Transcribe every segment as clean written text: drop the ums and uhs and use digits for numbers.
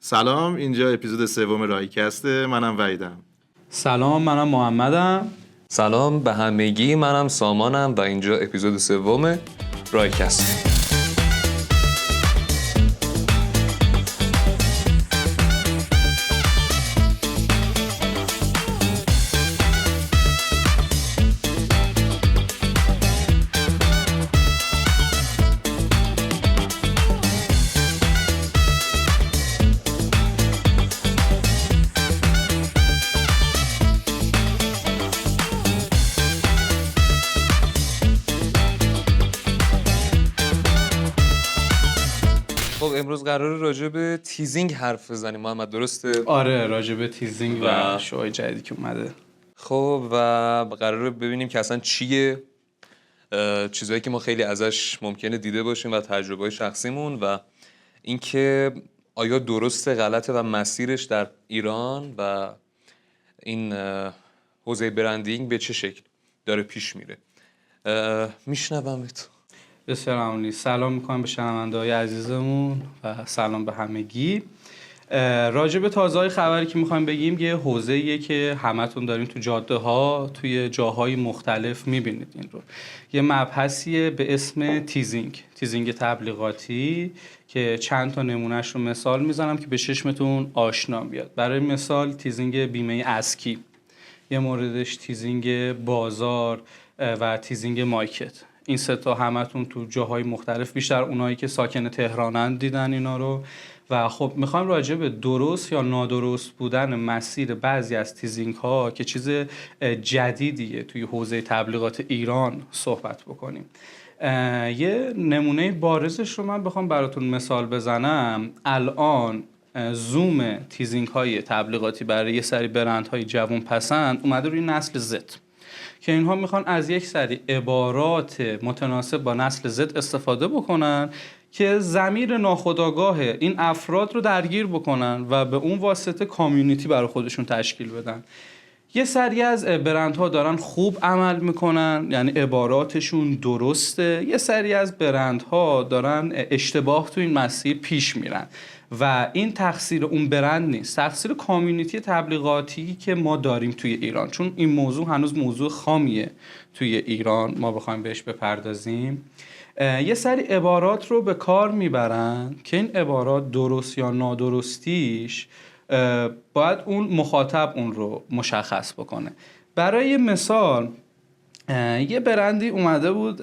سلام، اینجا اپیزود سوم رایکسته. منم وحیدم. سلام، منم محمدم. سلام به همگی، منم سامانم و اینجا اپیزود سوم رایکست. امروز قراره راجع به تیزینگ حرف بزنیم محمد، درسته؟ آره، راجع به تیزینگ و شوهای جدیدی که اومده. خب و قراره ببینیم که اصلا چیه، چیزایی که ما خیلی ازش ممکنه دیده باشیم و تجربه شخصیمون و اینکه آیا درسته غلطه و مسیرش در ایران و این حوزه برندینگ به چه شکل داره پیش میره. میشنومت. بسیار ممنونی. سلام میکنم به شنونده‌های عزیزمون و سلام به همگی. راجع به تازه‌های خبری که میخوایم بگیم یه حوزه‌ایه که همتون دارین تو جاده ها توی جاهای مختلف میبینید. این رو یه مبحثیه به اسم تیزینگ تبلیغاتی که چند تا نمونهش رو مثال میزنم که به چشمتون آشنا بیاد. برای مثال تیزینگ بیمه اسکی، یه موردش تیزینگ بازار و تیزینگ مارکت. این سه تا همتون تو جاهای مختلف، بیشتر اونایی که ساکن تهرانن دیدن اینا رو. و خب میخوایم راجع به درست یا نادرست بودن مسیر بعضی از تیزینگ ها که چیز جدیدیه توی حوزه تبلیغات ایران صحبت بکنیم. یه نمونه بارزش رو من بخوام براتون مثال بزنم. الان زوم تیزینگ های تبلیغاتی برای یه سری برندهای جوان پسند اومده روی نسل زد که اینها میخوان از یک سری عبارات متناسب با نسل زد استفاده بکنن که ضمیر ناخودآگاه این افراد رو درگیر بکنن و به اون واسطه کامیونیتی برای خودشون تشکیل بدن. یه سری از برندها دارن خوب عمل میکنن، یعنی عباراتشون درسته. یه سری از برندها دارن اشتباه تو این مسیر پیش میرن و این تقصیر اون برند نیست، تقصیر کامیونیتی تبلیغاتی که ما داریم توی ایران، چون این موضوع هنوز موضوع خامیه توی ایران. ما بخوایم بهش بپردازیم، یه سری عبارات رو به کار میبرن که این عبارات درست یا نادرستیش باید اون مخاطب اون رو مشخص بکنه. برای مثال یه برندی اومده بود،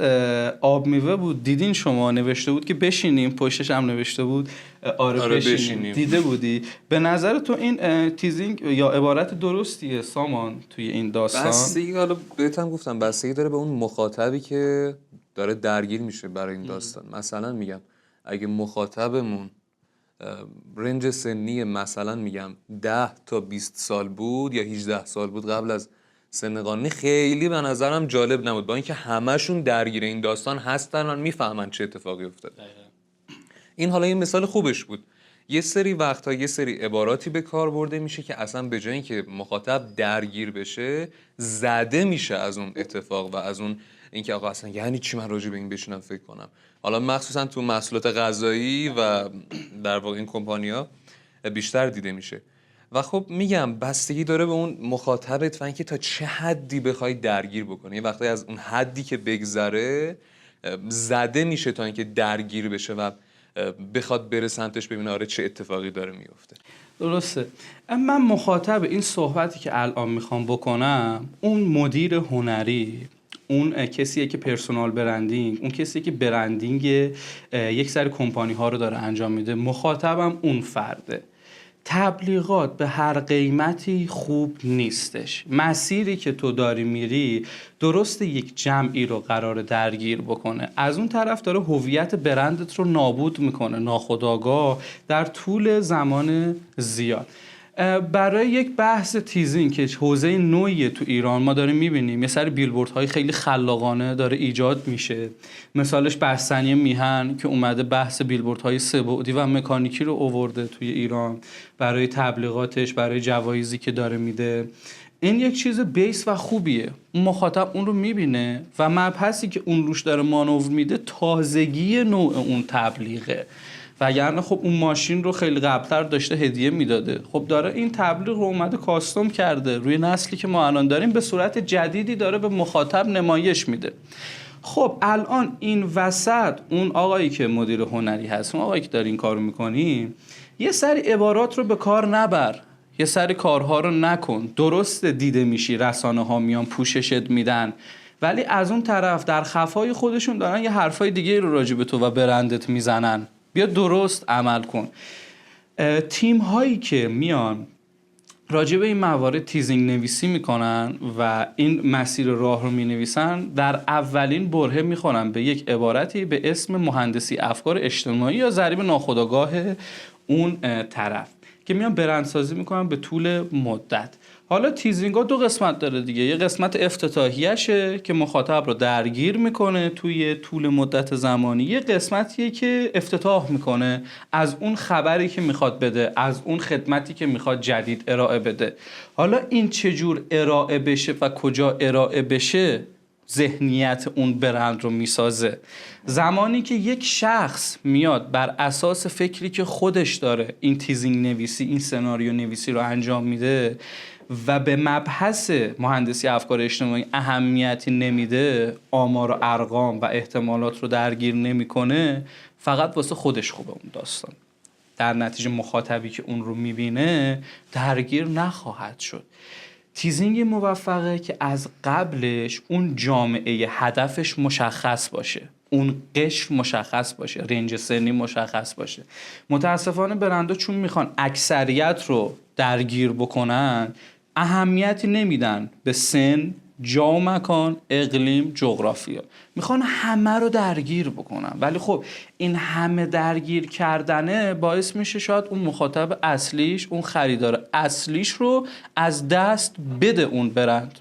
آب میوه بود، دیدین شما، نوشته بود که بشینیم، پشتش هم نوشته بود آره بشینیم. دیده بودی؟ به نظر تو این تیزینگ یا عبارت درستیه سامان توی این داستان؟ بستگی، حالا بهتم گفتم بستگی داره به اون مخاطبی که داره درگیر میشه برای این داستان. مثلا میگم اگه مخاطبمون رنج سنی مثلا میگم 10 تا 20 سال بود یا 18 سال بود قبل از سن قانونی، خیلی به نظرم جالب نبود، با اینکه همشون درگیر این داستان هستن و میفهمن چه اتفاقی افتاد. این حالا یه مثال خوبش بود. یه سری وقتا یه سری عباراتی به کار برده میشه که اصلا به جای اینکه مخاطب درگیر بشه زده میشه از اون اتفاق و از اون اینکه آقا اصلا یعنی چی من راجع به این بشینم فکر کنم. حالا مخصوصا تو محصولات غذایی و در واقع این کمپانی‌ها بیشتر دیده میشه. و خب میگم بستگی داره به اون مخاطبت و اینکه تا چه حدی بخوای درگیر بکنی. یه وقتی از اون حدی که بگذره زده میشه تا اینکه درگیر بشه و بخواد بره سمتش ببینه آره چه اتفاقی داره میفته. درسته. من مخاطب این صحبتی که الان میخوام بکنم اون مدیر هنری، اون کسیه که پرسونال برندینگ، اون کسیه که برندینگ یک سری کمپانی ها رو داره انجام میده. مخاطبم اون فرده. تبلیغات به هر قیمتی خوب نیستش. مسیری که تو داری میری درسته یک جمعی رو قرار درگیر بکنه، از اون طرف داره هویت برندت رو نابود میکنه ناخودآگاه در طول زمان زیاد. برای یک بحث تیزینگ که حوزه نوعیه تو ایران ما داریم میبینیم، یه سری بیلبوردهای خیلی خلاقانه داره ایجاد میشه. مثالش بستنی میهن که اومده بحث بیلبوردهای سه‌بعدی و مکانیکی رو آورده توی ایران برای تبلیغاتش، برای جوایزی که داره میده. این یک چیز بیس و خوبیه، اون مخاطب اون رو میبینه و مبحثی که اون روش داره مانور میده تازگی نوع اون تبلیغه وگرنه خب اون ماشین رو خیلی قبلتر داشته هدیه میداده. خب داره این تبلیغ رو اومده کاستوم کرده روی نسلی که ما الان داریم، به صورت جدیدی داره به مخاطب نمایش میده. خب الان این وسط اون آقایی که مدیر هنری هست، اون آقایی که داره این کارو میکنی، یه سری عبارات رو به کار نبر، یه سری کارها رو نکن. درست دیده میشی، رسانه ها میان پوششت میدن، ولی از اون طرف در خفای خودشون دارن یه حرفای دیگه رو راجع به تو و برندت میزنن. بیا درست عمل کن. تیم هایی که میان راجع به این موارد تیزینگ نویسی میکنن و این مسیر راه رو مینویسن، در اولین برهه میخورن به یک عبارتی به اسم مهندسی افکار اجتماعی یا ضریب ناخودآگاه اون طرف که میان برندسازی میکنن به طول مدت. حالا تیزینگ ها دو قسمت داره دیگه. یه قسمت افتتاحیشه که مخاطب رو درگیر میکنه توی طول مدت زمانی، یه قسمتیه که افتتاح میکنه از اون خبری که میخواد بده، از اون خدمتی که میخواد جدید ارائه بده. حالا این چجور ارائه بشه و کجا ارائه بشه ذهنیت اون برند رو میسازه. زمانی که یک شخص میاد بر اساس فکری که خودش داره این تیزینگ نویسی، این سناریو نویسی رو انجام میده و به مبحث مهندسی افکار اجتماعی اهمیتی نمیده، آمار و ارقام و احتمالات رو درگیر نمیکنه، فقط واسه خودش خوبه اون داستان، در نتیجه مخاطبی که اون رو میبینه درگیر نخواهد شد. تیزینگ موفقه که از قبلش اون جامعه هدفش مشخص باشه، اون قشر مشخص باشه، رنج سنی مشخص باشه. متاسفانه برندها چون میخوان اکثریت رو درگیر بکنن، اهمیتی نمیدن به سن، جا و مکان، اقلیم، جغرافیا. میخوان همه رو درگیر بکنن، ولی خب این همه درگیر کردنه باعث میشه شاید اون مخاطب اصلیش، اون خریدار اصلیش رو از دست بده اون برند.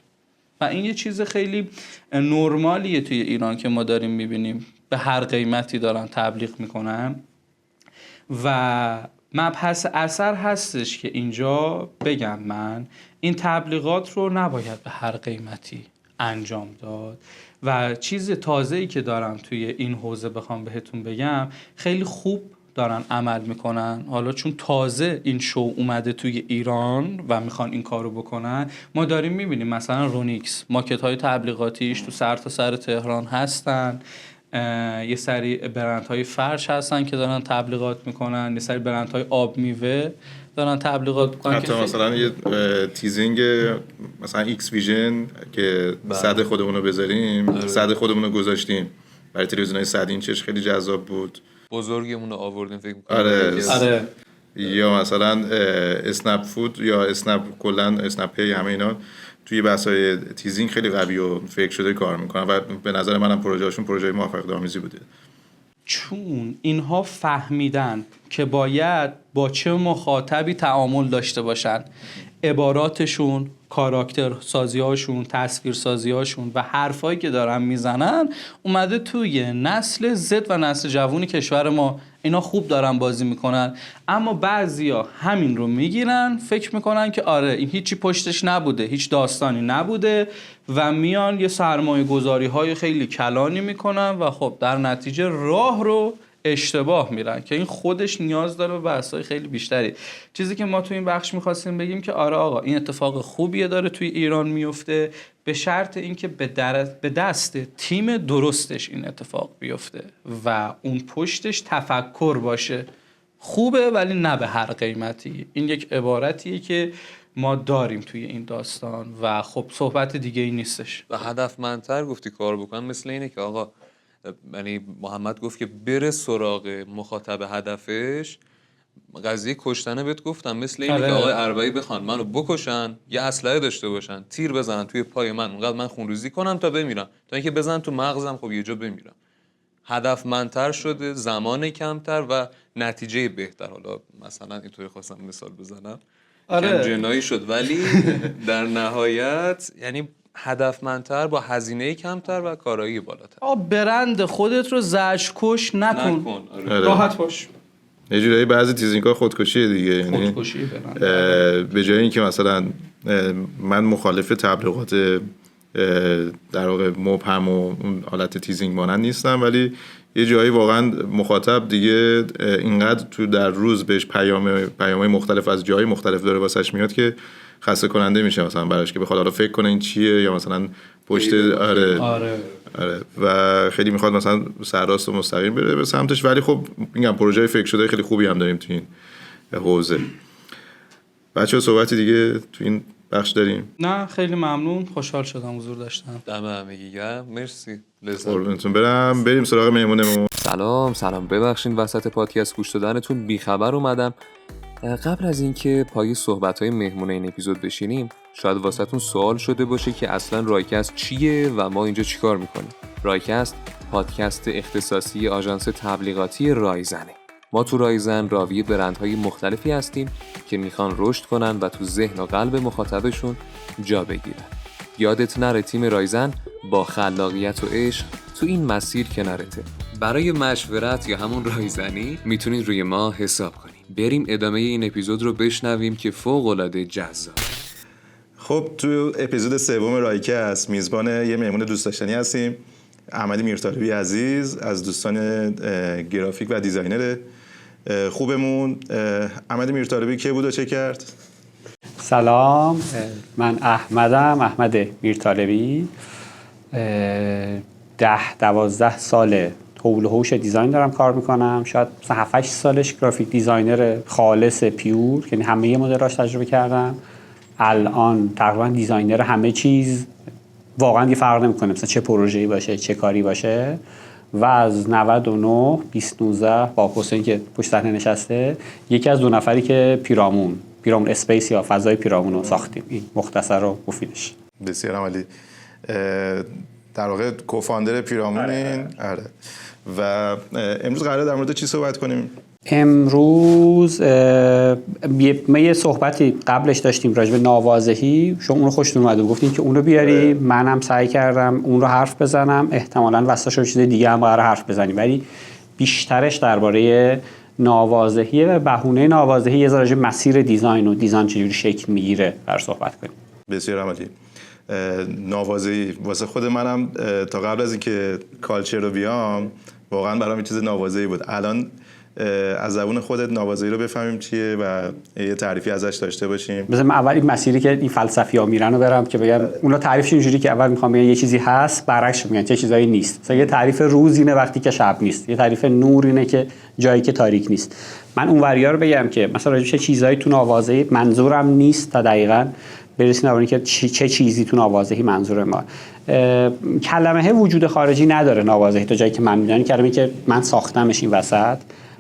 و این یه چیز خیلی نرمالیه توی ایران که ما داریم میبینیم، به هر قیمتی دارن تبلیغ میکنن. و مبحث اثر هستش که اینجا بگم من این تبلیغات رو نباید به هر قیمتی انجام داد. و چیز تازه‌ای که دارم توی این حوزه بخوام بهتون بگم، خیلی خوب دارن عمل میکنن. حالا چون تازه این شو اومده توی ایران و میخوان این کارو بکنن، ما داریم میبینیم مثلا رونیکس ماکت های تبلیغاتیش تو سر تا سر تهران هستن، یه سری برندهای فرش هستن که دارن تبلیغات میکنن، یه سری برندهای آب میوه دارن تبلیغات میکنن. حتی مثلا یه تیزینگ مثلا ایکس ویژن که صد خودمون رو بذاریم، صد خودمون رو گذاشتیم برای تلویزیونای 100 اینچش، خیلی جذاب بود. بزرگمون رو آوردیم فکر می‌کنم. آره. یا مثلا اسنپ فود یا اسنپ کلا اسنپ پی، همه اینا توی بحث‌های تیزینگ خیلی قوی و فکر شده کار میکنن و به نظر منم پروژه‌شون پروژه موفقیت‌آمیزی بوده. چون اینها فهمیدن که باید با چه مخاطبی تعامل داشته باشن. عباراتشون، کاراکتر سازی‌هاشون، تصویر سازی‌هاشون و حرفایی که دارن میزنن اومده توی نسل زد و نسل جوونی کشور ما. اینا خوب دارن بازی میکنن، اما بعضیا همین رو میگیرن، فکر میکنن که آره این هیچی پشتش نبوده، هیچ داستانی نبوده و میان یه سرمایه گذاری های خیلی کلانی میکنن و خب در نتیجه راه رو اشتباه میرن که این خودش نیاز داره به بحث‌های خیلی بیشتری. چیزی که ما تو این بخش می‌خواستیم بگیم که آره آقا این اتفاق خوبیه داره توی ایران میفته، به شرط اینکه به دست تیم درستش این اتفاق بیفته و اون پشتش تفکر باشه. خوبه ولی نه به هر قیمتی. این یک عبارتیه که ما داریم توی این داستان و خب صحبت دیگه ای نیستش. و هدفمندتر گفتی کار بکنن، مثل اینه که آقا، یعنی محمد گفت که بره سراغ مخاطب هدفش. قضیه کشتنه بهت گفتم، مثل اینه که آقای اربعی بخوان منو بکشن، یه اسلحه داشته باشن، تیر بزنن توی پای من، اونقدر من خونریزی کنم تا بمیرم، تا اینکه بزنن تو مغزم، خب یه جا بمیرم. هدفمندتر شده، زمان کمتر و نتیجه بهتر. حالا مثلا اینطوری خواستم مثال بزنم، کم جنایی شد ولی در نهایت یعنی هدفمندتر با هزینه کمتر و کارایی بالاتر. برند خودت رو زجرکش نکن. آره. راحت باش. یه جورایی بعضی تیزینگ‌ها خودکشیه دیگه، یعنی خودکشیه برند. به جای اینکه مثلا من مخالف تبلیغات در واقع مبهم و اون حالت تیزینگ مانند نیستم، ولی یه جایی واقعا مخاطب دیگه اینقدر تو در روز بهش پیام‌های مختلف از جای مختلف داره واسش میاد که خسته کننده میشه مثلا براش که بخواد حالا فکر کنه این چیه یا مثلا پشت آره و خیلی میخواد مثلا سرراست و مستقیم بره به سمتش. ولی خب میگم پروژه فکر شده خیلی خوبی هم داریم تو این حوزه. بچه‌ها صحبتی دیگه تو این بخش داریم؟ نه خیلی ممنون، خوشحال شدم حضور داشتم. دم همگی گرم، مرسی. قربونتون برم. بریم سراغ مهمونمون. سلام ببخشید وسط پادکست گوش دادنتون بیخبر اومدم. قبل از اینکه پای صحبت‌های مهمون این اپیزود بشینیم، شاید واسهتون سوال شده باشه که اصلا رایکست چیه و ما اینجا چیکار میکنیم. رایکست پادکست اختصاصی آژانس تبلیغاتی رایزنه. ما تو رایزن راوی برندهای مختلفی هستیم که میخوان رشد کنن و تو ذهن و قلب مخاطبشون جا بگیرن. یادت نره تیم رایزن با خلاقیت و عشق تو این مسیر کنارته. برای مشورت یا همون رایزنی میتونید روی ما حساب کنید. بریم ادامه این اپیزود رو بشنویم که فوق‌العاده جذاب. خب تو اپیزود سوم رایکست میزبان یه مهمون دوست داشتنی هستیم. احمد میرطالبی عزیز از دوستان گرافیک و دیزاینر خوبمون. احمد میرطالبی کی بود و چه کرد؟ سلام، من احمد میرطالبی. 10-12 ساله حول و حوش دیزاین دارم کار میکنم. شاید 7-8 سالش گرافیک دیزاینر خالص پیور، یعنی همه مدلاش تجربه کردم. الان تقریبا دیزاینر همه چیز، واقعا یه فرق نمیکنه مثلا چه پروژه‌ای باشه چه کاری باشه. و از 99 2019 با حسین که پشت صحنه نشسته، یکی از 2 نفری که پیرامون اسپیس یا فضای پیرامون رو ساختیم. این مختصر و مفیدش. بسیار عالی. در واقع کوفاندر پیرامونین. آره. و امروز قراره در مورد چی صحبت کنیم؟ امروز ما یه صحبتی قبلش داشتیم راجع به ناواضحی. شما اون رو خوشتون اومد و گفتین که اون رو بیاریم. منم سعی کردم اون رو حرف بزنم. احتمالاً واسه چیز دیگه هم قراره حرف بزنیم، ولی بیشترش درباره ناواضحیه و بهونه ناواضحی، یه ذره مسیر دیزاین و دیزاین چجوری شکل میگیره بر صحبت کنیم. بسیار عالی. ناواضحی واسه خود منم تا قبل از اینکه کالچر رو بیام واقعا برام یه چیز ناواضحی بود. الان از زبون خودت ناواضحی رو بفهمیم چیه و یه تعریفی ازش داشته باشیم. مثلا من اول این مسیری که این فلسفی‌ها میرن رو برم که بگم اونا تعریفش اینجوری که اول میخوام بگم یه چیزی هست، برعکسش میگن چه چیزایی نیست. مثلا یه تعریف روز اینه وقتی که شب نیست، یه تعریف نور اینه که جایی که تاریک نیست. من اون وریا رو بگم که مثلا راجع به چه چیزایی تو ناواضحی منظورم نیست تا دقیقاً برسیم به که چه چیزی تو ناواضحی منظور ما. کلمه وجود خارجی نداره ناواضحی، تا جایی که من میدونم کلمه‌ای که من ساختمش این وسط،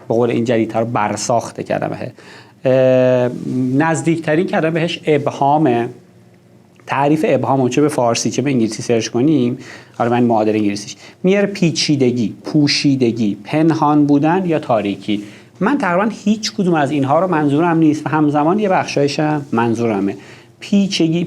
به قول این جدیدتر برساخته کلمه. نزدیکترین کلمه بهش ابهامه. تعریف ابهام چه به فارسی چه به انگلیسی سرچ کنیم، حالا من معادل انگلیسیش میاره پیچیدگی، پوشیدگی، پنهان بودن یا تاریکی. من تقریبا هیچ کدوم از اینها رو منظورم نیست و همزمان یه بخشایش هم منظورمه.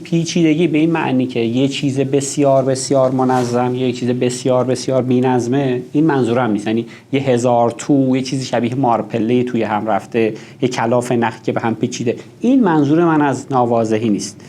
پیچیدگی به این معنی که یه چیز بسیار بسیار منظم، یه چیز بسیار بسیار بی‌نظمه، این منظورم نیست. یعنی یه هزار تو، یه چیزی شبیه مارپله توی هم رفته، یه کلاف نخی که به هم پیچیده، این منظور من از ناواضحی نیست.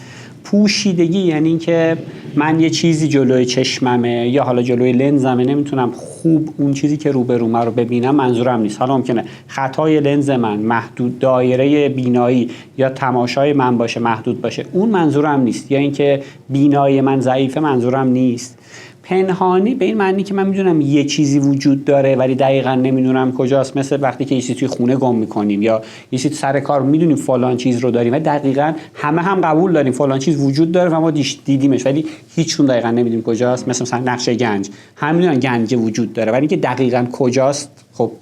پوشیدگی یعنی این که من یه چیزی جلوی چشممه یا حالا جلوی لنزمه، نمیتونم خوب اون چیزی که روبرومه رو ببینم، منظورم نیست. حالا ممکنه خطای لنز من محدود، دایره بینایی یا تماشای من باشه محدود باشه، اون منظورم نیست. یا اینکه بینایی من ضعیفه، منظورم نیست. پنهانی به این معنی که من میدونم یه چیزی وجود داره ولی دقیقاً نمیدونم کجاست. مثل وقتی که یه چیزی توی خونه گم میکنیم یا یه چیزی سر کار میدونیم فلان چیز رو داریم و دقیقاً همه هم قبول داریم فلان چیز وجود داره و ما دیدیمش ولی هیچکدوم دقیقاً نمیدونیم کجاست. مثلا نقشه گنج، هم میدونن گنج وجود داره ولی اینکه دقیقاً کجاست خب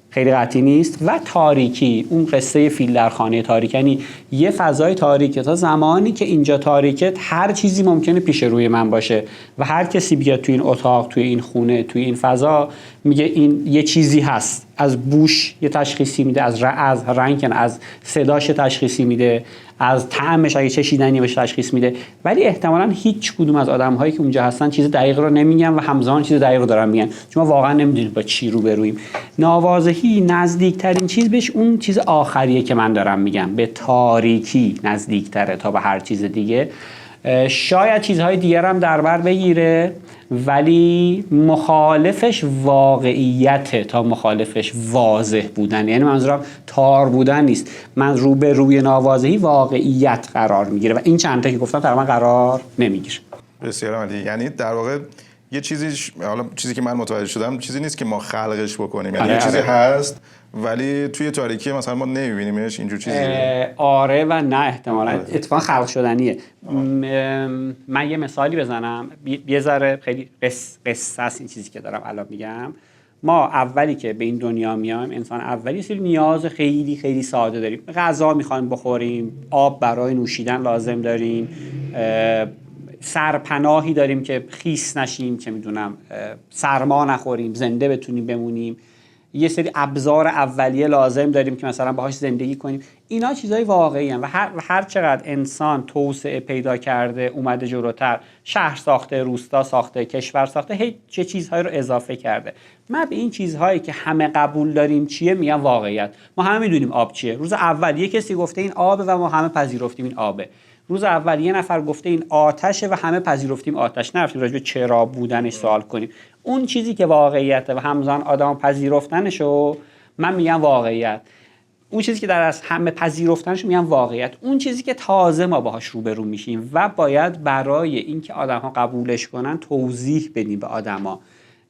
خیلی قطعی نیست. و تاریکی، اون قصه فیل در خانه تاریک، یعنی یه فضای تاریکه. تا زمانی که اینجا تاریکه هر چیزی ممکنه پیش روی من باشه و هر کسی بیاد توی این اتاق، توی این خونه، توی این فضا میگه این یه چیزی هست. از بوش یه تشخیصی میده، از رنگ، از صداش تشخیصی میده، از طعمش اگه چشیدنی باشه تشخیص میده. ولی احتمالاً هیچ کدوم از آدم‌هایی که اونجا هستن چیز دقیق رو نمیگن و همزمان چیز دقیق رو دارن میگن، چون ما واقعا نمیدونیم با چی روبرویم. ناواضحی نزدیکترین چیز بهش اون چیز آخریه که من دارم میگم، به تاریکی نزدیکتره تا به هر چیز دیگه. شاید چیزهای دیگر هم در بر بگیره، ولی مخالفش واقعیته تا مخالفش واضح بودن. یعنی منظورم تار بودن نیست، من رو به روی ناواضحی واقعیت قرار میگیره و این چند تا که گفتم تقریبا قرار نمیگیره. بسیار عالی. یعنی در واقع یه حالا چیزی که من متوجه شدم چیزی نیست که ما خلقش بکنیم، یعنی یه چیزی هست ولی توی تاریکی مثلا ما نمیبینیمش، اینجور چیزیه. آره و نه، احتمالاً اتفاقا خلق شدنیه. من یه مثالی بزنم، یه ذره خیلی قصه است این چیزی که دارم الان میگم. ما اولی که به این دنیا میایم، انسان اولی، سری نیاز خیلی خیلی ساده داریم. غذا میخوایم بخوریم، آب برای نوشیدن لازم داریم، سرپناهی داریم که خیس نشیم، که میدونم سرما نخوریم، زنده بتونیم بمونیم، یه سری ابزار اولیه لازم داریم که مثلا باهاش زندگی کنیم. اینا چیزای واقعی هستن و هر چقدر انسان توسعه پیدا کرده، اومده جلوتر، شهر ساخته، روستا ساخته، کشور ساخته، چه چیزهایی رو اضافه کرده. من به این چیزهایی که همه قبول داریم چیه میگم واقعیت. ما همه میدونیم آب چیه. روز اول یه کسی گفته این آبه و ما همه پذیرفتیم این آبه. روز اول یه نفر گفته این آتشه و همه پذیرفتیم آتش. نرفتیم راجع به چرا بودنش سوال کنیم. اون چیزی که واقعیته و همزمان آدم پذیرفتنشو من میگم واقعیت. اون چیزی که در از همه پذیرفتنش میگم واقعیت. اون چیزی که تازه ما باهاش روبرو میشیم و باید برای اینکه آدم‌ها قبولش کنن توضیح بدیم به آدم‌ها،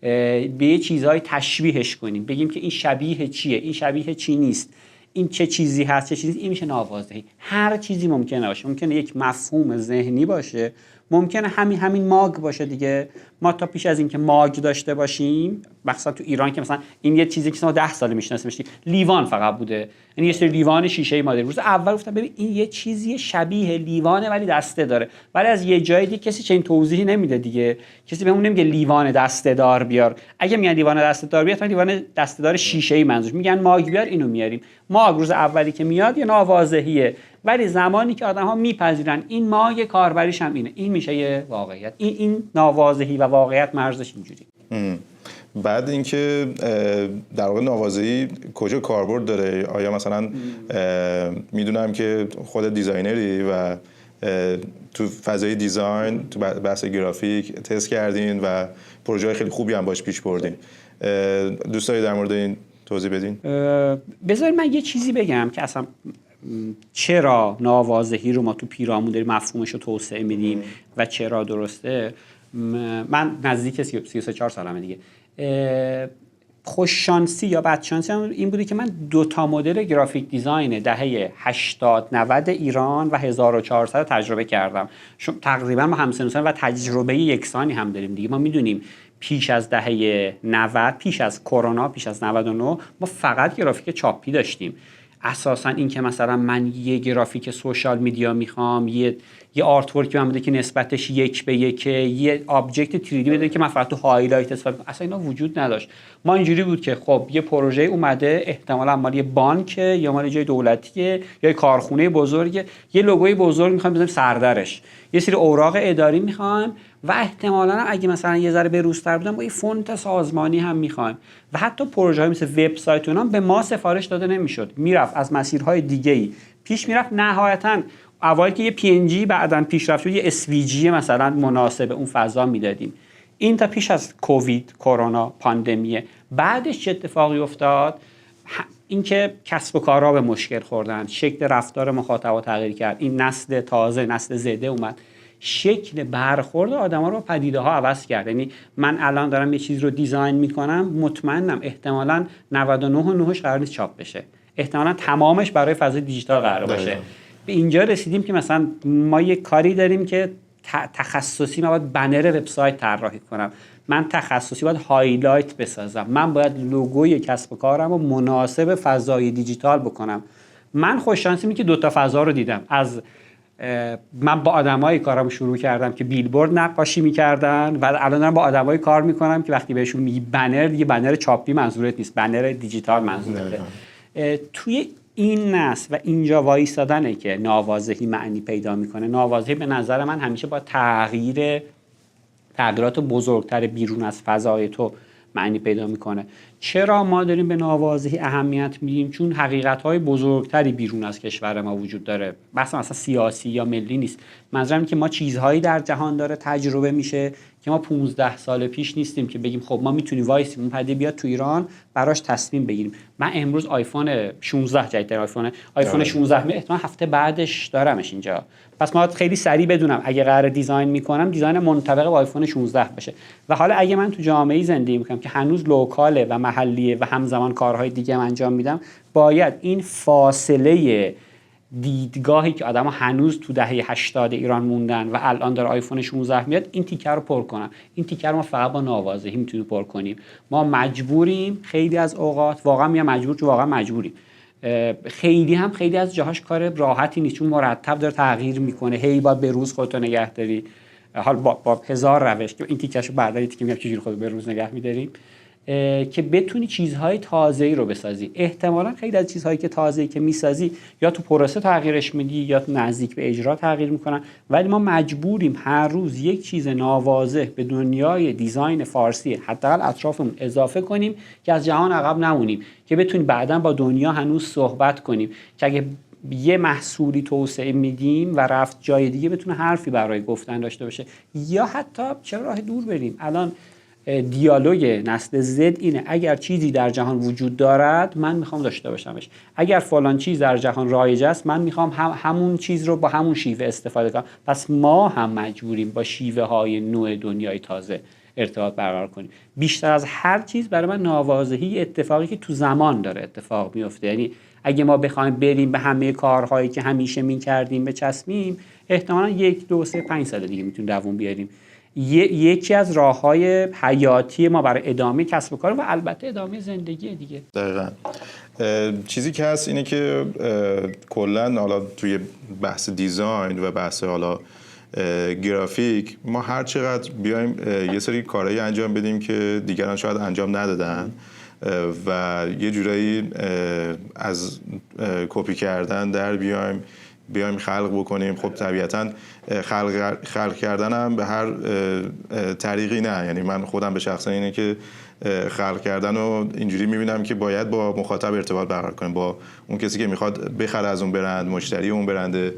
به یه چیزهای تشبیهش کنیم، بگیم که این شبیه چیه، این شبیه چی نیست، این چه چیزی هست، چه چیزی نیست. این میشه ناواضحی. هر چیزی ممکنه باشه. ممکنه یک مفهوم ذهنی باشه، ممکنه همین ماگ باشه دیگه. ما تا پیش از اینکه ماگ داشته باشیم، مثلا تو ایران که مثلا این یه چیزی که ما 10 سال میشناسیمش، لیوان فقط بوده. یعنی یه سری لیوان شیشه‌ای ما داریم. روز اول گفتم ببین این یه چیزی شبیه لیوانه ولی دسته داره. ولی از یه جای دیگه کسی چنین توضیحی نمیده دیگه. کسی بهمون نمیگه لیوان دسته دار بیار. اگه میگن لیوان دسته دار بیار، لیوان دسته دار شیشه‌ای منظورش. میگن ماگ بیار، اینو میاریم. ماگ روز اولی که میاد یه ناواضحیه، ولی زمانی که آدم‌ها میپذیرن این ماگ کاربریش هم اینه، این میشه یه واقعیت. این ناواضحی و واقعیت مرزش اینجوری. بعد اینکه در واقع ناواضحی کجا کاربرد داره؟ آیا مثلا میدونم که خود دیزاینری و تو فضای دیزاین، تو بحث گرافیک تست کردین و پروژه خیلی خوبی هم باش پیش بردین. دوست داری در مورد این توضیح بدین؟ بذارید من یه چیزی بگم که اصلا چرا ناواضحی رو ما تو پیرامون داریم مفهومش رو توسعه میدیم و چرا درسته. من نزدیک 33-4 سالمه دیگه. خوششانسی یا بدشانسی این بوده که من 2 مدل گرافیک دیزاین دهه 80-90 ایران و 1400 تجربه کردم. تقریبا ما همسن و سال و تجربه یکسانی هم داریم دیگه. ما میدونیم پیش از دهه 90، پیش از کرونا، پیش از 99 ما فقط گرافیک چاپی داشتیم. اساسا این که مثلا من یه گرافیک سوشال میدیا میخوام، یه آرت ورک بده که نسبتش 1:1، یه آبجکت 3D بده که من فقط تو هایلایت استفاده کنم، اصلا اینا وجود نداشت. ما اینجوری بود که خب یه پروژه اومده، احتمالاً مال یه بانک یا مال جای دولتیه یا یه کارخونه بزرگه، یه لوگوی بزرگ میخوایم بزنیم سردرش، یه سری اوراق اداری میخوایم و احتمالاً اگه مثلا یه ذره بروزتر بودن با یه فونت سازمانی هم میخوایم. و حتی پروژه‌های مثل وبسایت اونام به ما سفارش داده نمیشد، میرفت از مسیرهای دیگه‌ای پیش میرفت. نهایتاً اوایل که یه PNG، بعداً پیشرفت شد یه SVG مثلا مناسب اون فضا میدادیم. این تا پیش از کووید، کرونا، پاندمیه. بعدش چه اتفاقی افتاد؟ اینکه کسب و کارها به مشکل خوردن، شکل رفتار مخاطبا تغییر کرد، این نسل تازه، نسل زده اومد، شکل برخورد آدم‌ها رو پدیده‌ها عوض کرد. یعنی من الان دارم یه چیز رو دیزاین میکنم، مطمئنم احتمالاً 99.9% قرار نیست چاپ بشه، احتمالاً تمامش برای فضای دیجیتال قرار باشه. به اینجا رسیدیم که مثلا ما یه کاری داریم که تخصصی من باید بنر وبسایت طراحی کنم، من تخصصی باید هایلایت بسازم، من باید لوگوی کسب و کارم رو مناسب فضای دیجیتال بکنم. من خوششانسیم که 2 فضا رو دیدم. از من با آدمایی کارم شروع کردم که بیلبورد نقاشی می‌کردن و الان دارم با آدمایی کار می‌کنم که وقتی بهشون میگی بنر، دیگه بنر چاپی منظورت نیست، بنر دیجیتال منظورته. توی این نسل و اینجا وایسادنه که ناواضحی معنی پیدا میکنه. ناواضحی به نظر من همیشه با تغییرات بزرگتر بیرون از فضای تو معنی پیدا میکنه. چرا ما داریم به نوازهی اهمیت میدیم؟ چون حقیقت‌های بزرگتری بیرون از کشور ما وجود داره. بحث مثلا سیاسی یا ملی نیست. منظورم اینه که ما چیزهایی در جهان داره تجربه میشه که ما 15 سال پیش نیستیم که بگیم خب ما میتونیم وایسیم اون پدیده بیاد تو ایران براش تصمیم بگیریم. من امروز آیفون 16 جدیدتر آیفون 16 احتمال هفته بعدش دارمش اینجا. پس ما خیلی سریع بدونم اگه قرار دیزاین میکنم دیزاین منطبق با آیفون 16 باشه. و حالا اگه من تو جامعه‌ای زندگی میکنم که هنوز لوکاله و محلیه و همزمان کارهای دیگه انجام میدم، باید این فاصله دیدگاهی که آدما هنوز تو دهه 80 ایران موندن و الان داره آیفون 16 میاد این تیکه رو پر کنم. این تیکه رو ما فقط با نوازهی میتونیم پر کنیم. ما مجبوریم خیلی از اوقات، واقعا میام مجبور، چون واقعا مجبوریم. خیلی از جاهاش کار راحتی نیست، چون مرتب داره تغییر میکنه، هی باید به روز خودتو نگه داری. حال با هزار روش که این تیکشو بعدا تیکه میگم چجوری خودت به روز نگه می‌داریم که بتونی چیزهای تازه‌ای رو بسازی. احتمالاً خیلی از چیزهایی که تازه‌ای که میسازی یا تو پروسه تغییرش میدی یا نزدیک به اجرا تغییر میکنن، ولی ما مجبوریم هر روز یک چیز ناواضح به دنیای دیزاین فارسی حداقل اطرافمون اضافه کنیم که از جهان عقب نمونیم، که بتونیم بعداً با دنیا هنوز صحبت کنیم، که اگه یه محصولی توسعه میدیم و رفت جای دیگه بتونه حرفی برای گفتن داشته باشه. یا حتی چرا راه دور بریم، الان دیالوگ نسل زد اینه اگر چیزی در جهان وجود دارد من میخوام داشته باشمش، اگر فلان چیز در جهان رایج است من میخوام همون چیز رو با همون شیوه استفاده کنم. پس ما هم مجبوریم با شیوه های نوع دنیای تازه ارتباط برقرار کنیم. بیشتر از هر چیز برای من نوازهی اتفاقی که تو زمان داره اتفاق میفته. یعنی اگه ما بخوایم بریم به همه کارهایی که همیشه میکردیم بچسبیم، احتمالاً 1 2 3 5 سال دیگه میتونیم دووم بیاریم. یکی از راههای حیاتی ما برای ادامه کسب و کار و البته ادامه زندگی دیگه. دقیقاً. چیزی که هست اینه که کلاً حالا توی بحث دیزاین و بحث حالا گرافیک ما هر چقدر بیایم یه سری کارهایی انجام بدیم که دیگران شاید انجام ندادن و یه جورایی از کپی کردن در بیایم خلق بکنیم. خب طبیعتاً خلق کردن هم به هر طریقی نه، یعنی من خودم به شخصا اینه که خلق کردن رو اینجوری میبینم که باید با مخاطب ارتباط برقرار کنیم، با اون کسی که میخواد بخره از اون برند، مشتری اون برنده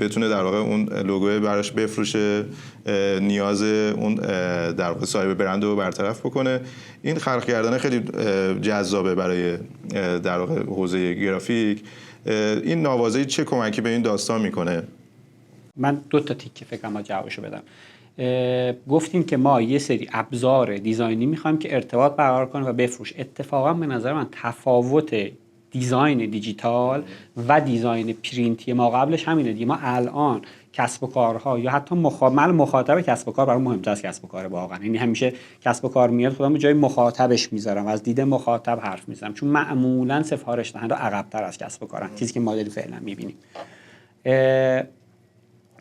بتونه در واقع اون لوگوی براش بفروشه، نیاز اون در واقع صاحب برند رو برطرف بکنه. این خلق کردن خیلی جذابه برای در واقع حوزه گرافیک. این نوازه‌ای چه کمکی به این داستان میکنه؟ من 2 تا تیکه فکرم ما جوابشو بدم. گفتیم که ما یه سری ابزار دیزاینی میخوایم که ارتباط برقرار کنه و بفروش. اتفاقا به نظر من تفاوت دیزاین دیجیتال و دیزاین پرینتی ما قبلش همینه دیگه. ما الان کسب و کارها یا حتی مخاطب کسب و کار برام مهمتر از کسب و کار واقعا. یعنی همیشه کسب و کار میاد خودم به جای مخاطبش میذارم، از دید مخاطب حرف میزنم، چون معمولا سفارش دهنده عقب‌تر از کسب و کارن، چیزی که ما داریم فعلا میبینیم.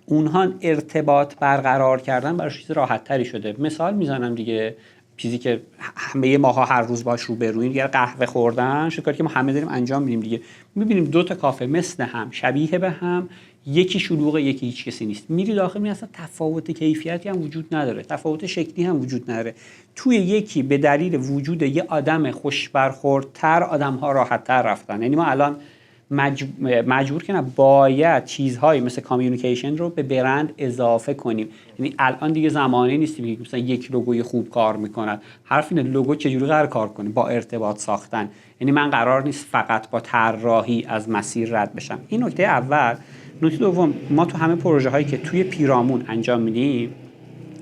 اونها ارتباط برقرار کردن براش چیز راحت تری شده. مثال میزنم دیگه، چیزی که همه ماها هر روز باش رو برویم دیگه، قهوه خوردن، کاری که ما همه داریم انجام میدیم دیگه. میبینیم 2 تا کافه مثل هم، شبیه به هم، یکی شلوغه یکی هیچ کسی نیست. میری داخل میبینی اصلا تفاوت کیفیتی هم وجود نداره، تفاوت شکلی هم وجود نداره. توی یکی به دلیل وجود یه آدم خوش برخوردتر آدم‌ها راحت‌تر رفتن. یعنی ما الان مجبور که نه، باید چیزهایی مثل کامیونیکیشن رو به برند اضافه کنیم. یعنی الان دیگه زمانی نیستیم که مثلا یک لوگوی خوب کار میکنه. حرف اینه لوگو چجوری قرار کار کنه؟ با ارتباط ساختن. یعنی من قرار نیست فقط با طراحی از مسیر رد بشم. این نکته اول. نکته دوم، ما تو همه پروژه هایی که توی پیرامون انجام میدیم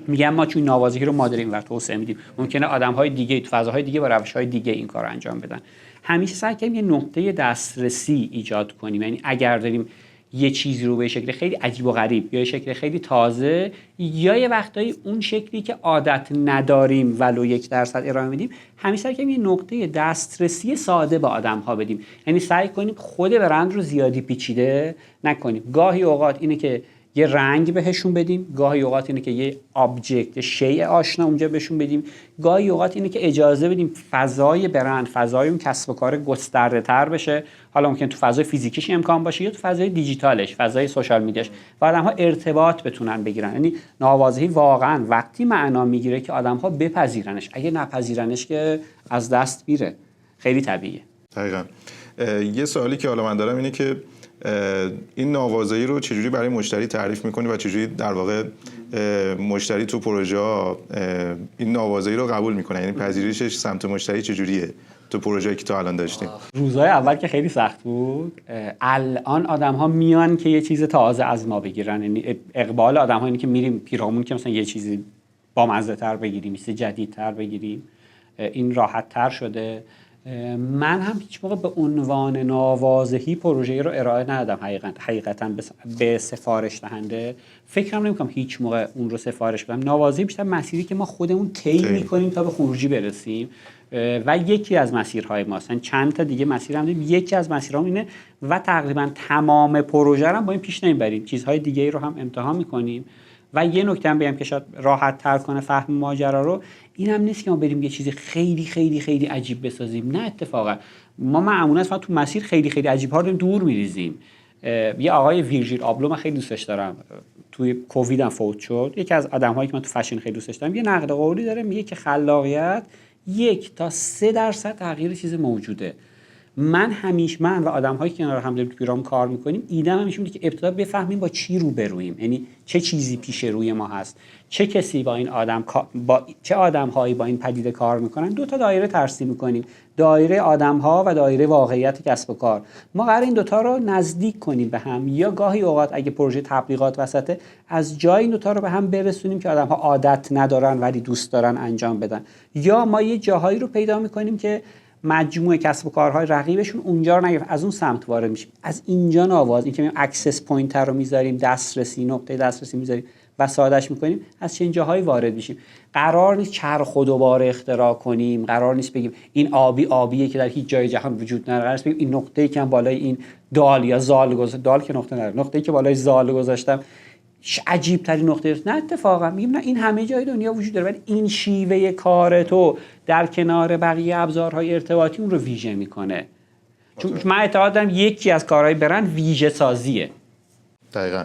میگم ما چون نوازی رو ما داریم و توسعه میدیم، ممکنه آدم‌های دیگه تو فضاهای دیگه با روش‌های دیگه این کارو انجام بدن. همیشه سعی کنیم یه نقطه دسترسی ایجاد کنیم. یعنی اگر داریم یه چیزی رو به شکل خیلی عجیب و غریب یا یه شکل خیلی تازه یا یه وقتایی اون شکلی که عادت نداریم ولو 1% ارائه میدیم، همیشه سعی کنیم یه نقطه دسترسی ساده به آدم‌ها بدیم. یعنی سعی کنیم خود برند رو زیادی پیچیده نکنیم. گاهی اوقات اینه که یه رنگ بهشون بدیم، گاهی اوقات اینه که یه آبجکت شیء آشنا اونجا بهشون بدیم، گاهی اوقات اینه که اجازه بدیم فضای برند، فضای اون کسب و کار گسترده تر بشه. حالا ممکن تو فضای فیزیکیش امکان باشه یا تو فضای دیجیتالش، فضای سوشال میدیاش، و آدم‌ها ارتباط بتونن بگیرن. یعنی نوازی واقعا وقتی معنا میگیره که آدم‌ها بپذیرنش، اگه نپذیرنش که از دست میره. خیلی طبیعیه. دقیقاً. یه سوالی که حالا من دارم اینه که این نوازایی رو چجوری برای مشتری تعریف میکنی و چجوری در واقع مشتری تو پروژه ها این نوازایی رو قبول میکنه، یعنی پذیرشش سمت مشتری چجوریه تو پروژه‌ای که تا الان داشتیم؟ روزهای اول که خیلی سخت بود، الان آدم‌ها میان که یه چیز تازه از ما بگیرن. یعنی اقبال آدم‌ها اینه که میریم پیرامون که مثلا یه چیزی با مزه‌تر بگیریم، چیز جدیدتر بگیریم. این راحت‌تر شده. من هم هیچ موقع به عنوان نوازهی پروژه‌ای رو ارائه ندادم. حقیقتاً به سفارش دهنده فکرم نمی‌کنم هیچ موقع اون رو سفارش بدم. نوازهی بیشتر مسیری که ما خودمون طی می‌کنیم تا به خروجی برسیم و یکی از مسیرهای ما، مثلا چند تا دیگه مسیر هم داریم، یکی از مسیرام اینه و تقریبا تمام پروژه رو هم با این پیش نمیبریم، چیزهای دیگه رو هم امتحان می‌کنیم. و یه نکته هم بگم که شاید راحت تر کنه فهم ماجرا رو، این هم نیست که ما بریم یه چیزی خیلی خیلی خیلی عجیب بسازیم. نه، اتفاقا ما معمولا تو مسیر خیلی خیلی عجیب ها رو دور میریزیم. یه آقای ویرژیل آبلو من خیلی دوستش دارم، توی کووید هم فوت شد. یکی از آدم‌هایی که من تو فشن خیلی دوستش دارم، یه نقد قولی داره، میگه که خلاقیت 1 تا 3% تغییر چیز موجوده. من و آدم‌هایی که کنار هم داریم تو پیرام کار می‌کنیم، ایده‌م همیشه اینه که ابتدا بفهمیم با چی روبرویم، یعنی چه چیزی پیش روی ما هست، چه کسی با این آدم چه آدم‌هایی با این پدیده کار می‌کنن. 2 تا دایره ترسیم می‌کنیم، دایره آدم‌ها و دایره واقعیت کسب و کار. ما قراره این 2 تا رو نزدیک کنیم به هم، یا گاهی اوقات اگه پروژه تبلیغات وسطه، از جای این 2 تا رو به هم برسونیم که آدم‌ها عادت ندارن ولی دوست دارن انجام بدن، یا ما یه جاهایی رو پیدا می‌کنیم که مجموعه کسب و کارهای رقیبشون اونجا رو نگرفت، از اون سمت وارد میشیم. از اینجا نواز، این که میگیم اکسس پوینتر رو میذاریم، نقطه دسترسی میذاریم و سادهش میکنیم، از چه جاهایی وارد میشیم. قرار نیست چرخ و دوباره اختراع کنیم، قرار نیست بگیم این آبیه که در هیچ جای جهان وجود نداره، قرار نیست بگیم این نقطه‌ای که بالای این دال یا زال گذاشتم، دال که نقطه نداره، نقطه‌ای که بالای زال گذاشتم عجیب ترین نقطه است. نه، اتفاقا میگیم نه، این همه جای دنیا وجود داره، ولی این شیوه کار تو در کنار بقیه ابزارهای ارتباطی اون رو ویژه میکنه. چون من اعتقاد دارم یکی از کارهای برند ویژه سازیه. دقیقاً.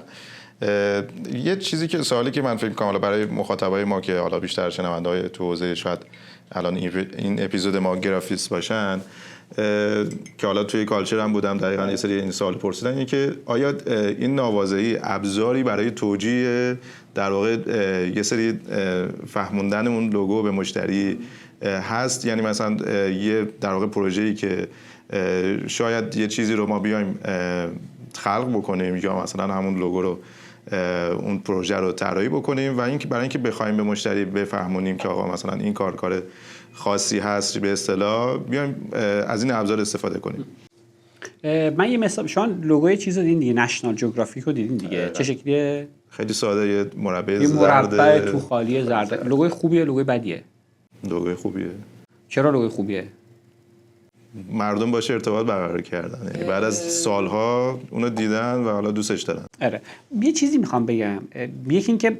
یه چیزی که سوالی که من فکر کنم حالا برای مخاطبای ما که حالا بیشتر شنونده‌های تو حوزه شاید الان این اپیزود ما گرافیست باشن، که حالا توی کالچر هم بودم، دقیقاً یه سری این سوال پرسیدن، اینه که آیا این نوازه‌ای ابزاری برای توجیه در واقع یه سری فهموندن اون لوگو به مشتری هست؟ یعنی مثلا یه در واقع پروژه‌ای که شاید یه چیزی رو ما بیایم خلق بکنیم یا مثلا همون لوگو رو اون پروژه رو طراحی بکنیم و اینکه برای اینکه بخوایم به مشتری بفهمونیم که آقا مثلا این کار خاصی هست به اصطلاح، بیایم از این ابزار استفاده کنیم. من یه مثال، شما لوگوی چیزو دیدین دیگه، نشنال جیوگرافیک رو دیدین دیگه، چه شکلیه؟ خیلی ساده، یه مربع زرد، مربع تو زرد. خالی زرد. لوگوی خوبیه، لوگوی بدیه؟ لوگوی خوبیه. چرا لوگوی خوبیه؟ مردم باشه ارتباط برقرار کردن، یعنی بعد از سالها اونو دیدن و حالا دوستش دارن. آره، یه چیزی میخوام بگم. یکی این که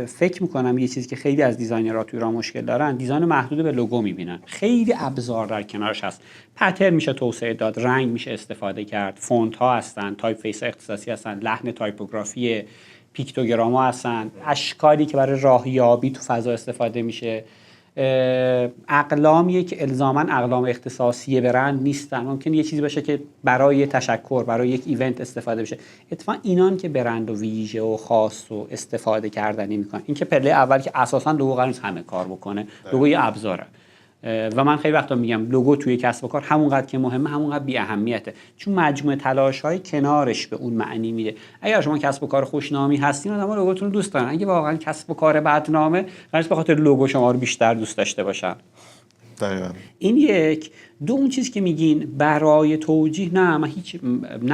فکر میکنم یه چیزی که خیلی از دیزاینرها توی راه مشکل دارن، دیزاین محدود به لوگو میبینن. خیلی ابزار در کنارش هست، پترن میشه توسعه داد، رنگ میشه استفاده کرد، فونت ها هستن، تایپ فیس اختصاصی هستن، لحن تایپوگرافی، پیکتوگرام ها هستن، اشکالی که برای راهیابی تو فضا استفاده میشه، اقلامیه که الزاماً اقلام اختصاصی برند نیستن. ممکن یه چیزی باشه که برای تشکر، برای یک ایونت استفاده بشه. اتفاقاً اینان که برند و ویژه و خاص و استفاده کردنی میکنن. این که پله اول که اساساً لوگو قرار نیست همه کار بکنه، لوگو یه ابزاره. و من خیلی وقتا میگم لوگو توی کسب و کار همونقدر که مهمه همونقدر بی اهمیته، چون مجموعه تلاش‌های کنارش به اون معنی میده. اگر شما کسب و کار خوشنامی هستین، آدم‌ها لوگوتون رو دوست دارن. اگه واقعا کسب و کار بدنامه، قراره به خاطر لوگو شما رو بیشتر دوست داشته باشن. دقیقاً. این یک. دو، اون چیز که میگین برای توجیه، نه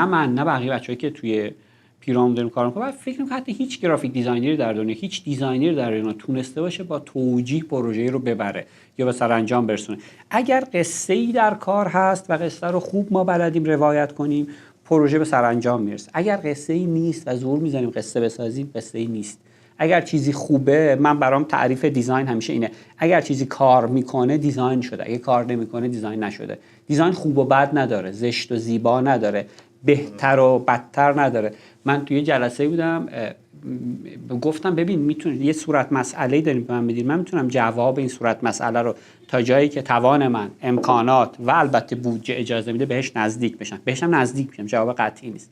من نه بقیه بچه‌ای که توی پیرام داریم کار می‌کنیم، فکر می‌کنم حتی هیچ گرافیک دیزاینری در دنیا، هیچ دیزاینری در دنیا تونسته باشه با توجیه پروژه‌ای رو ببره یا به سرانجام برسونه. اگر قصه‌ای در کار هست و قصه رو خوب ما بلدیم روایت کنیم، پروژه به سرانجام میرسه. اگر قصه ای نیست و زور میزنیم قصه بسازیم، قصه ای نیست. اگر چیزی خوبه، من برام تعریف دیزاین همیشه اینه، اگر چیزی کار میکنه دیزاین شده، اگه کار نمیکنه دیزاین نشده. دیزاین خوب و بد نداره، زشت و زیبا نداره، بهتر و بدتر نداره. من توی جلسه بودم گفتم ببین میتونید یه صورت مسئله‌ای داریم به من بدید، من میتونم جواب این صورت مسئله رو تا جایی که توان من، امکانات و البته بودجه اجازه میده بهش نزدیک بشم. بهشم نزدیک میشم، جواب قطعی نیست.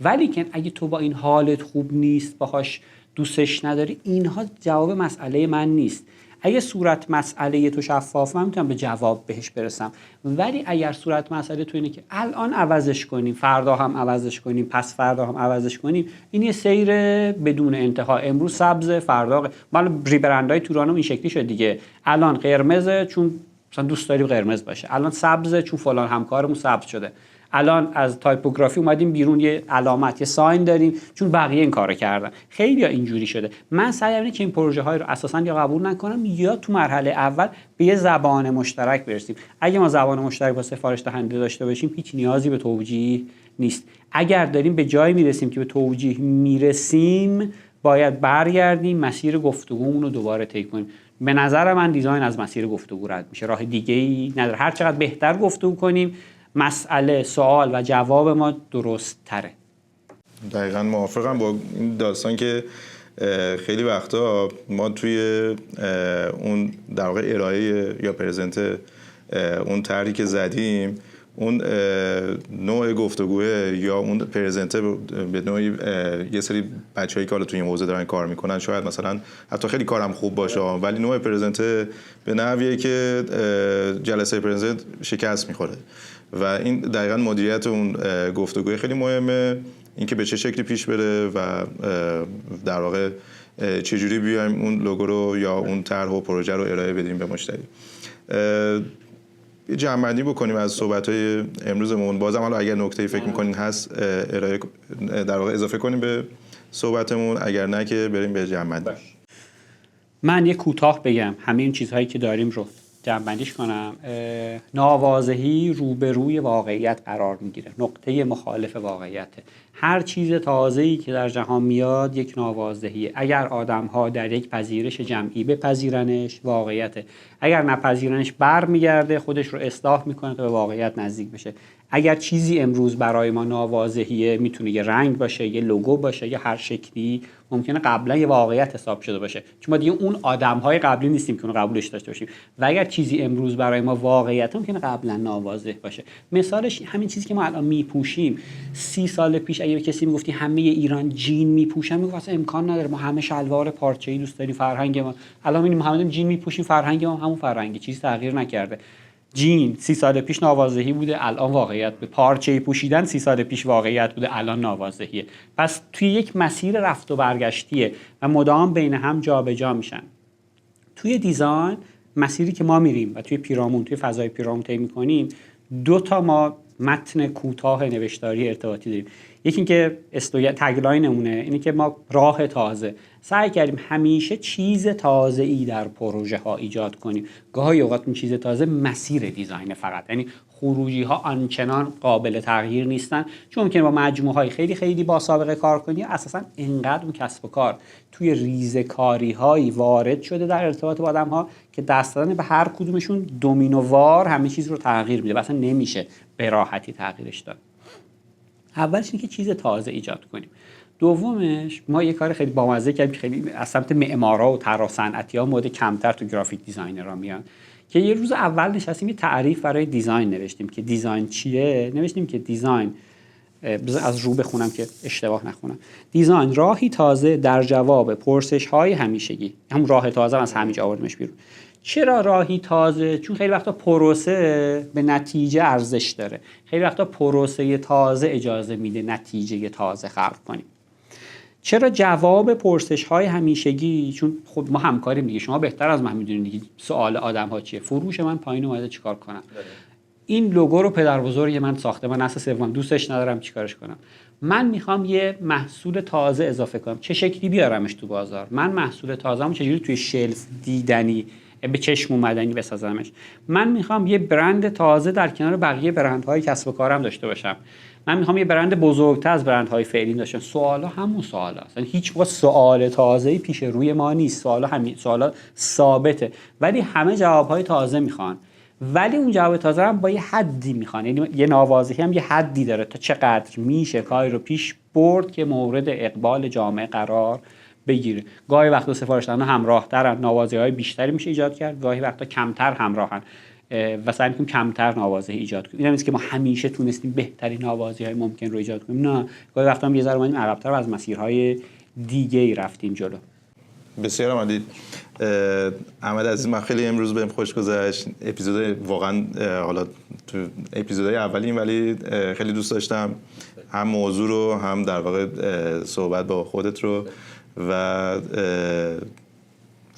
ولی که اگه تو با این حالت خوب نیست، باهاش دوستش نداری، اینها جواب مسئله من نیست. اگه صورت مسئله تو شفاف، من میتونم به جواب بهش برسم. ولی اگر صورت مسئله تو اینه که الان عوضش کنیم، فردا هم عوضش کنیم، پس فردا هم عوضش کنیم، این یه سیر بدون انتها. امروز سبز، فردا مال ریبرندهای تورانو این شکلی شد دیگه. الان قرمزه چون مثلا دوست داریم قرمز باشه، الان سبزه چون فلان همکارمون سبز شده، الان از تایپوگرافی اومدیم بیرون یه علامت، یه ساین داریم چون بقیه این کارو کردن. خیلی اینجوری شده. من سعی اینه که این پروژه های رو اساسا یا قبول نکنم یا تو مرحله اول به یه زبان مشترک برسیم. اگه ما زبان مشترک با سفارش دهنده داشته باشیم، هیچ نیازی به توجیه نیست. اگر داریم به جایی میرسیم که به توجیه میرسیم، باید برگردیم مسیر گفتگومون رو دوباره طی کنیم. به نظر من دیزاین از مسیر گفتگو رد میشه، راه دیگه‌ای نداره. هر چقدر بهتر گفتگو کنیم، مسئله، سوال و جواب ما درست تره. دقیقاً موافقم با این داستان که خیلی وقتا ما توی اون در واقع ارائه یا پرزنت اون طرحی که زدیم، اون نوع گفتگوه یا اون پرزنت به نوعی یه سری بچه‌ای که حالا توی این حوزه دارن کار میکنن، شاید مثلا حتی خیلی کارم خوب باشه ولی نوع پرزنت به نحویه که جلسه پرزنت شکست میخوره و این دقیقاً مدیریت اون گفتگوی خیلی مهمه، اینکه به چه شکلی پیش بره و در واقع چجوری بیایم اون لوگو رو یا اون طرح و پروژه رو ارائه بدیم به مشتری. یه جمع‌بندی بکنیم از صحبت‌های امروزمون. بازم حالا اگر نکته‌ای فکر می‌کنین هست ارائه در واقع اضافه کنیم به صحبتمون، اگر نه که بریم به جمع‌بندی. من یه کوتاه بگم همه این چیزهایی که داریم رو جمع‌بندیش کنم. ناواضحی روبروی واقعیت قرار میگیره، نقطه مخالف واقعیته. هر چیز تازه‌ای که در جهان میاد یک ناواضحیه. اگر آدم‌ها در یک پذیرش جمعی بپذیرنش، واقعیته. اگر نپذیرنش برمیگرده، خودش رو اصلاح میکنه تا به واقعیت نزدیک بشه. اگر چیزی امروز برای ما ناواضحیه، میتونه یه رنگ باشه، یه لوگو باشه، یا هر شکلی، ممکنه قبلا یه واقعیت حساب شده باشه، چون ما دیگه اون آدم‌های قبلی نیستیم که اونو قبولش داشته باشیم. و اگر چیزی امروز برای ما واقعیت، ممکنه قبلا ناواضح باشه. مثالش همین چیزی که ما الان میپوشیم. 30 سال پیش اگه به کسی میگفتی همه ایران جین میپوشن، میگفت اصلا امکان نداره، ما همه شلوار پارچه‌ای دوست داریم، فرهنگ ما. الان میبینیم همه جین میپوشیم، فرهنگ ما همون فرهنگی، چیزی تغییر نکرده. جین 30 سال پیش ناواضحی بوده، الان واقعیت به پارچه‌ای پوشیدن 30 سال پیش واقعیت بوده، الان ناواضحیه. پس توی یک مسیر رفت و برگشتیه و مدام بین هم جابجا میشن. توی دیزاین مسیری که ما میریم و توی پیرامون، توی فضای پیرامون طی می‌کنیم، 2 تا ما متن کوتاه نوشتاری ارتباطی داریم. یکی اینکه تگلاینمونه اینه که ما راه تازه سعی کردیم همیشه چیز تازه‌ای در پروژه ها ایجاد کنیم. گاهی اوقات این چیز تازه مسیر دیزاین فقط، یعنی خروجی ها آنچنان قابل تغییر نیستن، چون ممکنه با مجموعه های خیلی خیلی با سابقه کار کنی، اساسا اینقدر اون کسب و کار توی ریزکاری هایی وارد شده در ارتباط با آدم ها که دست دادن به هر کدومشون دومینووار همه چیز رو تغییر میده و اصلا نمیشه به راحتی تغییرش داد. اولش اینه که چیز تازه ایجاد کنیم. دومش ما یه کار خیلی بامزه کردیم، خیلی از سمت معمارا و طراح صنعتی‌ها مورد کمتر تو گرافیک دیزاینرها میان، که یه روز اول نشستیم یه تعریف برای دیزاین نوشتیم که دیزاین چیه. نوشتیم که دیزاین، از رو بخونم که اشتباه نخونم، دیزاین راهی تازه در جواب پرسش‌های همیشگی. هم راه تازه از همینجا آوردیمش بیرون. چرا راهی تازه؟ چون خیلی وقتا پروسه به نتیجه ارزش داره. خیلی وقتا پروسه تازه اجازه میده نتیجه تازه خلق کنیم. چرا جواب پرسش‌های همیشگی؟ چون خب ما همکاریم دیگه، شما بهتر از من میدونید دیگه سوال آدم‌ها چیه. فروش من پایین اومده چیکار کنم؟ این لوگو رو پدر بزرگ من ساخته، من نسل سوم دوستش ندارم، چیکارش کنم؟ من میخوام یه محصول تازه اضافه کنم، چه شکلی بیارمش تو بازار؟ من محصول تازه‌مو چجوری توی شلف دیدنی به چشم اومدنی بسازمش؟ من میخوام یه برند تازه در کنار بقیه برندهای کسب و کارم داشته باشم. من میخوام یه برند بزرگتر از برندهای فعلی داشتن. سوالا همون سوالاست، یعنی هیچ وقت سوال تازه‌ای پیش روی ما نیست، سوالا همین سوالا ثابته، ولی همه جوابهای تازه میخوان. ولی اون جواب تازه هم با یه حدی میخوان، یعنی یه نوازشی هم یه حدی داره تا چقدر میشه کاری رو پیش برد که مورد اقبال جامعه قرار بگیره. گاهی وقتا سفارش دهنده همراه‌ترن، نوازش‌های بیشتری میشه ایجاد کرد، گاهی وقتا کمتر همراهن و سعی می‌کنیم کمتر نوازش ایجاد کنیم. این نیست که ما همیشه تونستیم بهترین نوازش‌های ممکن رو ایجاد کنیم، نه، گاهی وقتا هم یه ذره اومدیم عقب‌تر و از مسیرهای دیگه‌ای رفتیم جلو. بسیار عالی. احمد عزیز، من خیلی امروز بهم خوش گذشت. اپیزود واقعا حالا تو اپیزودهای اولیم ولی خیلی دوست داشتم، هم موضوع رو هم در واقع صحبت با خودت رو، و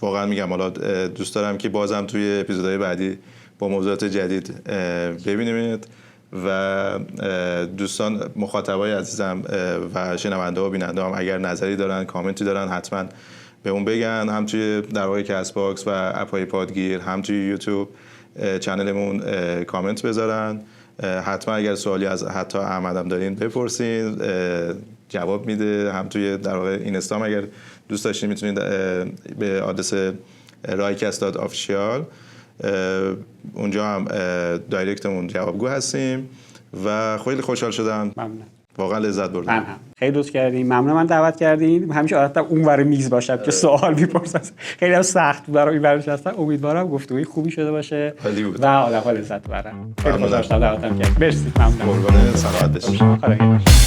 واقعا میگم حالا دوست دارم که بازم توی اپیزودهای بعدی با موضوعات جدید ببینیمت و دوستان مخاطبای عزیزم و شنونده و بیننده هم اگر نظری دارن، کامنتی دارن، حتما به اون بگن، هم توی در واقع کست باکس و اپهای پادگیر، هم توی یوتیوب چنلمون کامنت بذارن. حتما اگر سوالی از حتی احمد هم دارین بپرسین، جواب میده. هم توی در واقع اینستام اگر دوست داشتین میتونید به آدرس raikast.official اونجا هم دایرکتمون جوابگو هستیم و خیلی خوشحال شدم. ممنون. واقعا لذت بردم. من هم خیلی دوست کردیم. ممنون من دعوت کردین. همیشه عادتم اونور میز باشم که سوال میپرسم. خیلی هم سخت برای این برنامه هستم. امیدوارم گفتگوی خوبی شده باشه و حالا لذت ببرم. خیلی خوشحال شدم دعوتم کردید. مرسی. ممنون. قربان سلامت باشید. خدا